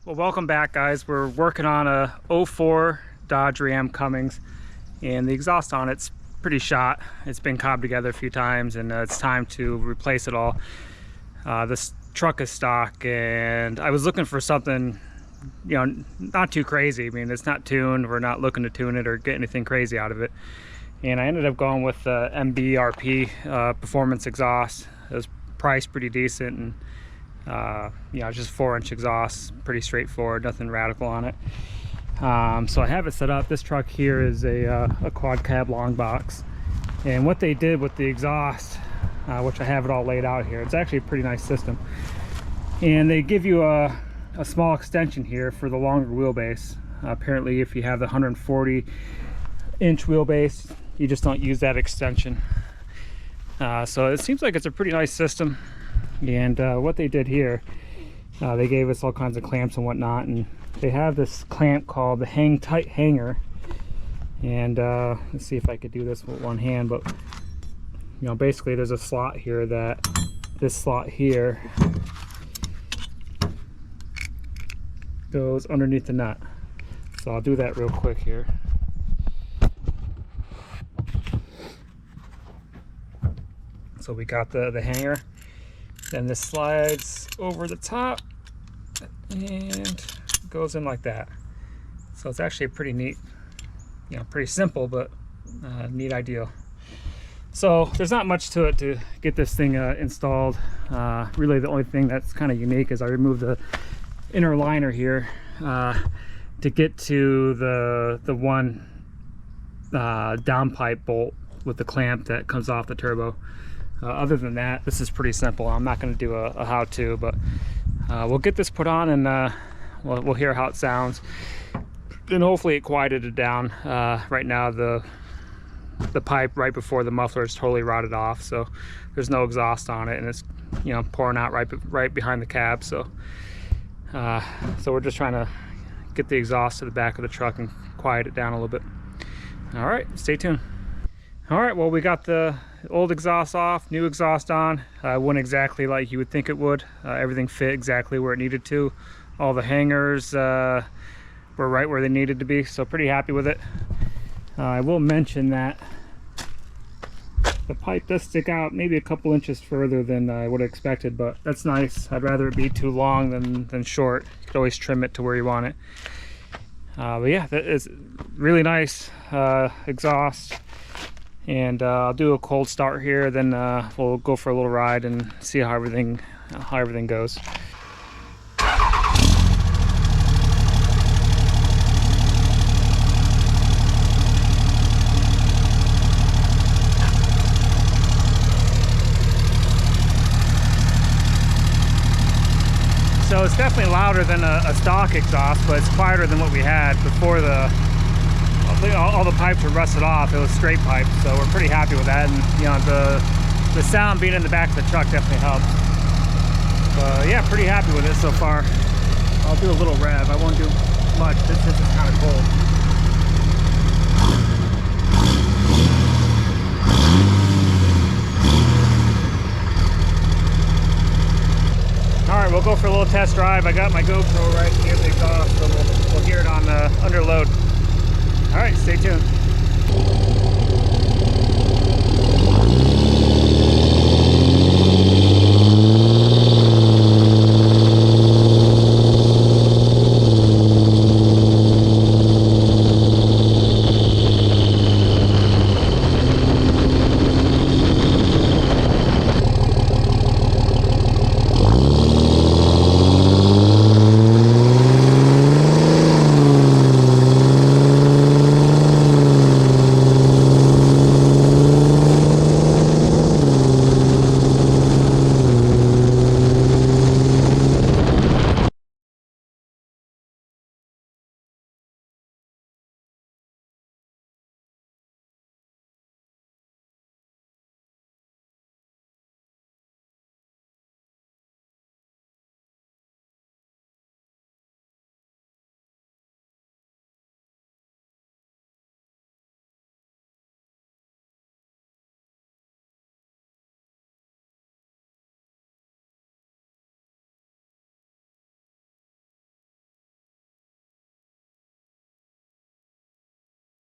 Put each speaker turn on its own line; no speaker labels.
Well, welcome back, guys. We're working on a 04 Dodge Ram Cummins, and the exhaust on it's pretty shot. It's been cobbed together a few times, and it's time to replace it all. This truck is stock, and I was looking for something, you know, not too crazy. I mean, it's not tuned. We're not looking to tune it or get anything crazy out of it. And I ended up going with the MBRP performance exhaust. It was priced pretty decent, and you know, just 4-inch exhaust, pretty straightforward, nothing radical on it. So I have it set up. This truck here is a quad cab long box, and what they did with the exhaust, which I have it all laid out here, it's actually a pretty nice system, and they give you a small extension here for the longer wheelbase. Apparently if you have the 140-inch wheelbase, you just don't use that extension. So it seems like it's a pretty nice system. And what they did here, they gave us all kinds of clamps and whatnot, and they have this clamp called the hang tight hanger. And let's see if I could do this with one hand, but you know, basically there's a slot here, that this slot here goes underneath the nut. So I'll do that real quick here. So we got the hanger. Then this slides over the top and goes in like that. So it's actually a pretty neat, you know, pretty simple, but neat idea. So there's not much to it to get this thing installed. Really the only thing that's kind of unique is I removed the inner liner here to get to the one downpipe bolt with the clamp that comes off the turbo. Other than that, this is pretty simple. I'm not going to do a how-to, but we'll get this put on, and we'll hear how it sounds. And hopefully it quieted it down. Right now the pipe right before the muffler is totally rotted off, so there's no exhaust on it, and it's, you know, pouring out right behind the cab. So so we're just trying to get the exhaust to the back of the truck and quiet it down a little bit. All right, stay tuned. All right, well, we got the old exhaust off, new exhaust on. Went exactly like you would think it would. Everything fit exactly where it needed to. All the hangers were right where they needed to be, so pretty happy with it. I will mention that the pipe does stick out maybe a couple inches further than I would have expected, but that's nice. I'd rather it be too long than short. You could always trim it to where you want it. But yeah, that is really nice exhaust. And I'll do a cold start here, then we'll go for a little ride and see how everything goes. So it's definitely louder than a stock exhaust, but it's quieter than what we had before. All the pipes were rusted off. It was straight pipe, so we're pretty happy with that. And you know, the sound being in the back of the truck definitely helps. But yeah, pretty happy with it so far. I'll do a little rev. I won't do much since it's kind of cold. All right, we'll go for a little test drive. I got my GoPro right near the exhaust, so we'll hear it on under load. All right, stay tuned.